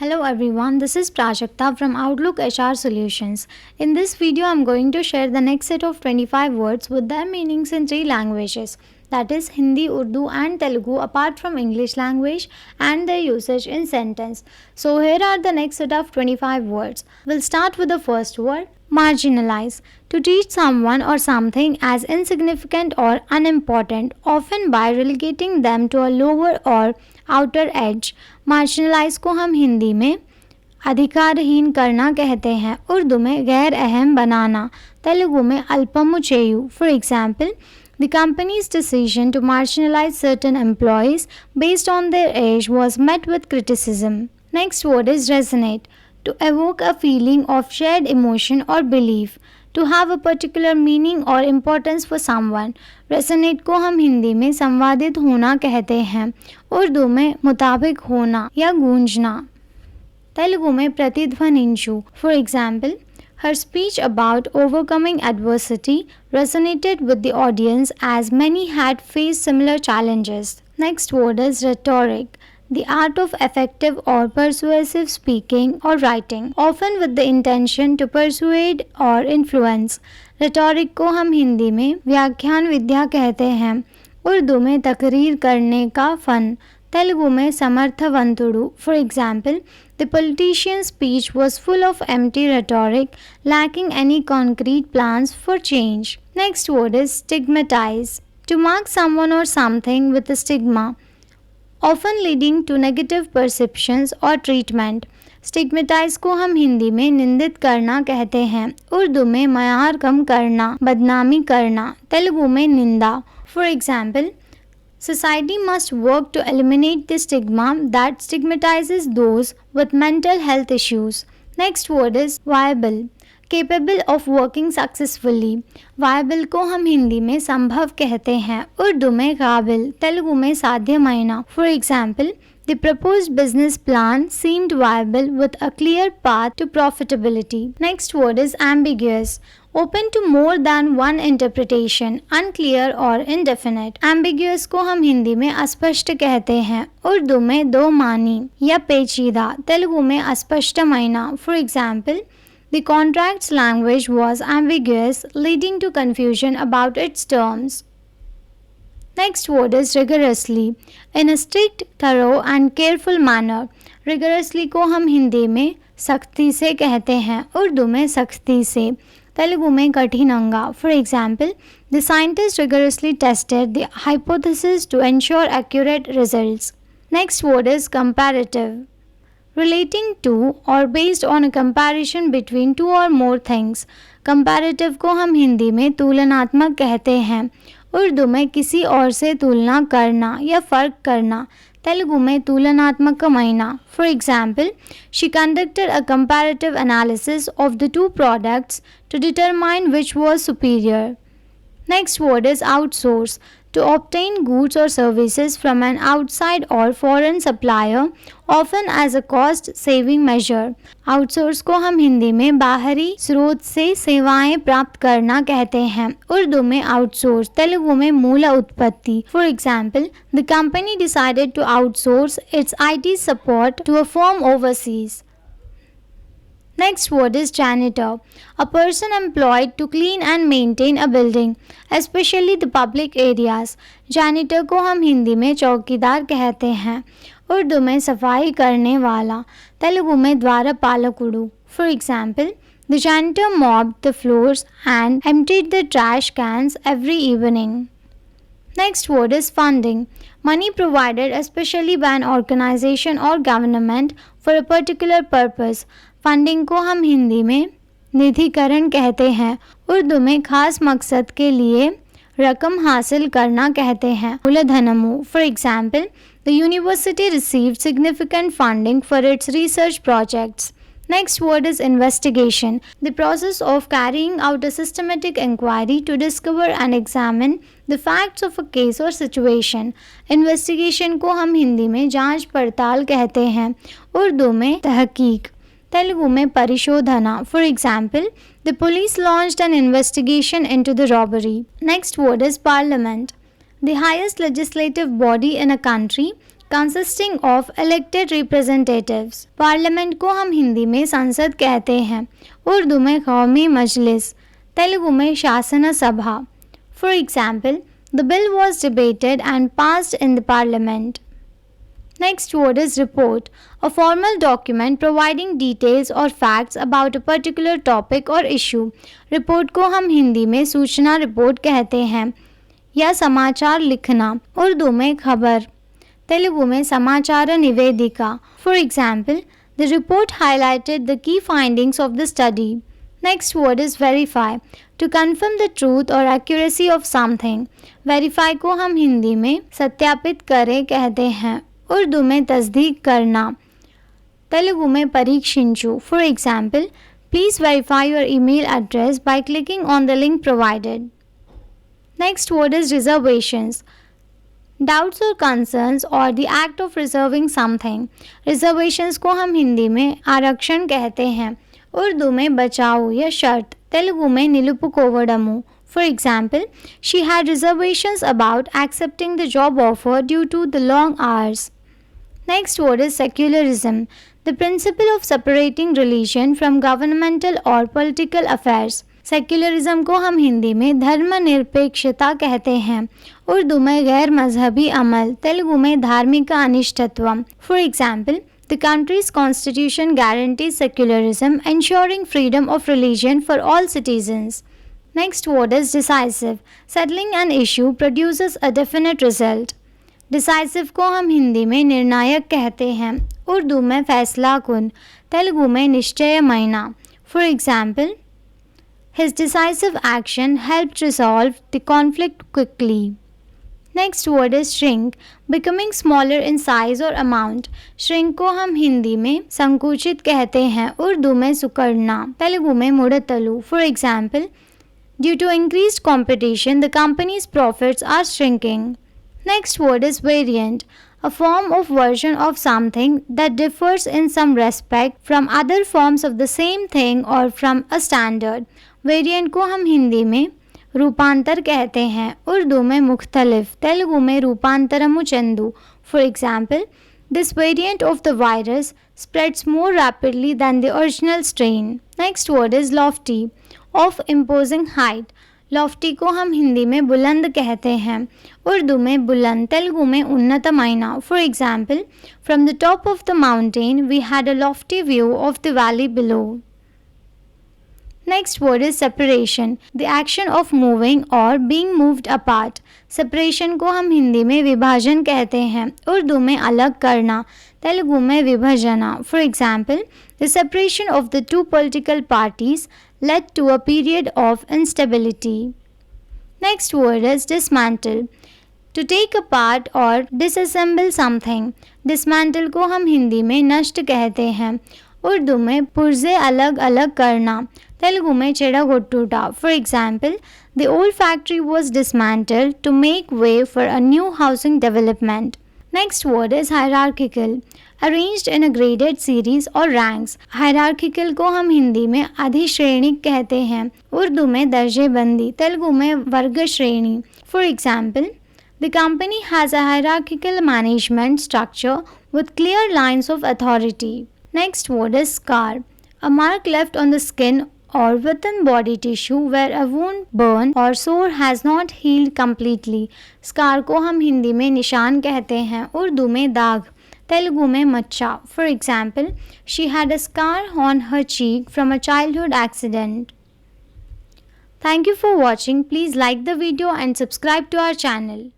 Hello everyone, this is Prajakta from Outlook HR Solutions. In this video, I'm going to share the next set of 25 words with their meanings in three languages, that is Hindi, Urdu and Telugu apart from English language and their usage in sentence. So here are the next set of 25 words. We'll start with the first word, marginalize. To treat someone or something as insignificant or unimportant, often by relegating them to a lower or outer edge. Marginalise को हम हिंदी में अधिकारहीन करना कहते हैं, उर्दू में गैर अहम बनाना, तेलुगु में अल्पमुचेयु. For example, the company's decision to marginalize certain employees based on their age was met with criticism. Next word is resonate. To evoke a feeling of shared emotion or belief. To have a particular meaning or importance for someone. Resonate को हम हिंदी में संवादित होना कहते हैं, उर्दू में मुताबिक होना या गूंजना, तेलुगु में प्रतिध्वनिंचु. For example, her speech about overcoming adversity resonated with the audience as many had faced similar challenges. Next word is rhetoric. The art of effective or persuasive speaking or writing, often with the intention to persuade or influence. Rhetoric को हम हिंदी में व्याख्यान विद्या कहते हैं, उर्दू में तकरीर करने का फन, तेलुगु में समर्थवंतुडु. For example, the politician's speech was full of empty rhetoric, lacking any concrete plans for change. Next word is stigmatize. To mark someone or something with a stigma, often leading to negative perceptions or treatment. Stigmatise को हम हिंदी में निंदित करना कहते हैं, उर्दू में मयार कम करना, बदनामी करना, तेलुगु में निंदा. For example, society must work to eliminate the stigma that stigmatizes those with mental health issues. Next word is viable. Capable of working successfully. Viable को हम हिंदी में संभव कहते हैं, उर्दू में काबिल, तेलुगु में साध्यमयना. For example, the proposed business plan seemed viable with a clear path to profitability. Next word is ambiguous. Open to more than one interpretation, unclear or indefinite. Ambiguous को हम हिंदी में अस्पष्ट कहते हैं, उर्दू में दो मानी या पेचीदा, तेलुगु में अस्पष्टमयना. For example, the contract's language was ambiguous, leading to confusion about its terms. Next word is rigorously. In a strict, thorough and careful manner. Rigorously को हम हिंदी में सख्ती से कहते हैं, उर्दू में सख्ती से, तेलुगु में कठिनंगा. For example, the scientists rigorously tested the hypothesis to ensure accurate results. Next word is comparative. Relating to or based on a comparison between two or more things. Comparative को हम हिंदी में तुलनात्मक कहते हैं, उर्दू में किसी और से तुलना करना या फर्क करना, तेलुगु में तुलनात्मकमयना. For example, she conducted a comparative analysis of the two products to determine which was superior. Next word is outsource. To obtain goods or services from an outside or foreign supplier, often as a cost-saving measure. Outsource को हम हिंदी में बाहरी स्रोत से सेवाएं प्राप्त करना कहते हैं, उर्दू में outsource, तेलुगु में मूल उत्पत्ति. For example, the company decided to outsource its IT support to a firm overseas. Next word is janitor. A person employed to clean and maintain a building, especially the public areas. Janitor को हम हिंदी में चौकीदार कहते हैं, उर्दू में सफाई करने वाला, तेलुगु में द्वारपालकुडु. For example, the janitor mopped the floors and emptied the trash cans every evening. Next word is funding. Money provided especially by an organization or government for a particular purpose. Funding को हम हिंदी में निधिकरण कहते हैं, उर्दू में खास मकसद के लिए रकम हासिल करना कहते हैं, मूलधनमु. For example, the university received significant funding for its research projects. Next word is investigation. The process of carrying out a systematic inquiry to discover and examine the facts of a case or situation. Investigation को हम हिंदी में जांच पड़ताल कहते हैं, उर्दू में तहकीक, तेलुगु में परिशोधना. For example, the police launched an investigation into the robbery. Next word is parliament. The highest legislative body in a country consisting of elected representatives. Parliament को हम हिंदी में संसद कहते हैं, उर्दू में कौमी मजलिस, तेलुगु में शासन सभा. For example, the bill was debated and passed in the parliament. Next word is report, a formal document providing details or facts about a particular topic or issue. Report को हम हिंदी में सूचना रिपोर्ट कहते हैं या समाचार लिखना, उर्दू में खबर, तेलुगु में समाचार निवेदिका. For example, the report highlighted the key findings of the study. Next word is verify, to confirm the truth or accuracy of something. Verify को हम हिंदी में सत्यापित करें कहते हैं, उर्दू में तस्दीक करना, तेलुगु में परीक्षिंचु. For example, please verify your email address by clicking on the link provided. Next word is reservations, doubts or concerns or the act of reserving something. Reservations को हम हिंदी में आरक्षण कहते हैं, उर्दू में बचाव या शर्त, तेलुगु में निलुपुकोवडमु. For example, she had reservations about accepting the job offer due to the long hours. Next word is secularism, the principle of separating religion from governmental or political affairs. Secularism को हम हिंदी में धर्मनिरपेक्षता कहते हैं, उर्दू में गैर मजहबी अमल, तेलुगु में धार्मिक अनिष्टत्व. For example, the country's constitution guarantees secularism, ensuring freedom of religion for all citizens. Next word is decisive, settling an issue produces a definite result. Decisive को हम हिंदी में निर्णायक कहते हैं, उर्दू में फैसला कुन, तेलुगु में निश्चय मयना. For example, his decisive action helped resolve the conflict quickly. Next word is shrink, becoming smaller in size or amount. Shrink को हम हिंदी में संकुचित कहते हैं, उर्दू में सुकड़ना, तेलुगु में मुड़तलु. For example, due to increased competition, the company's profits are shrinking. Next word is variant, a form of version of something that differs in some respect from other forms of the same thing or from a standard. Variant को हम हिंदी में रूपांतर कहते हैं, उर्दू में मुख्तलिफ, तेलुगु में रूपांतरमु Chandu. For example, this variant of the virus spreads more rapidly than the original strain. Next word is lofty, of imposing height. Lofty को हम हिंदी में बुलंद कहते हैं, उर्दू में बुलंद, तेलुगु में उन्नतमाइना. For example, from the top of the mountain we had a lofty view of the valley below. Next word is separation, the action of moving or being moved apart. Separation को हम हिंदी में विभाजन कहते हैं, उर्दू में अलग करना, तेलुगु में विभाजना. For example, the separation of the two political parties led to a period of instability. Next word is dismantle, to take apart or disassemble something. Dismantle को हम हिंदी में नष्ट कहते हैं, उर्दू में पुर्जे अलग अलग करना, तेलुगु में चेड़गొట్టుట. For example, the old factory was dismantled to make way for a new housing development. Next word is hierarchical, arranged in a graded series or ranks. Hierarchical को हम हिंदी में अधिश्रेणिक कहते हैं, उर्दू में दर्जेबंदी, तेलुगु में वर्ग श्रेणी. For example, the company has a hierarchical management structure with clear lines of authority. Next word is scar, a mark left on the skin or within body tissue where a wound, burn or sore has not healed completely. Scar को हम हिंदी में निशान कहते हैं, उर्दू में दाग, तेलुगु में मच्चा. For example, she had a scar on her cheek from a childhood accident. Thank you for watching. Please like the video and subscribe to our channel.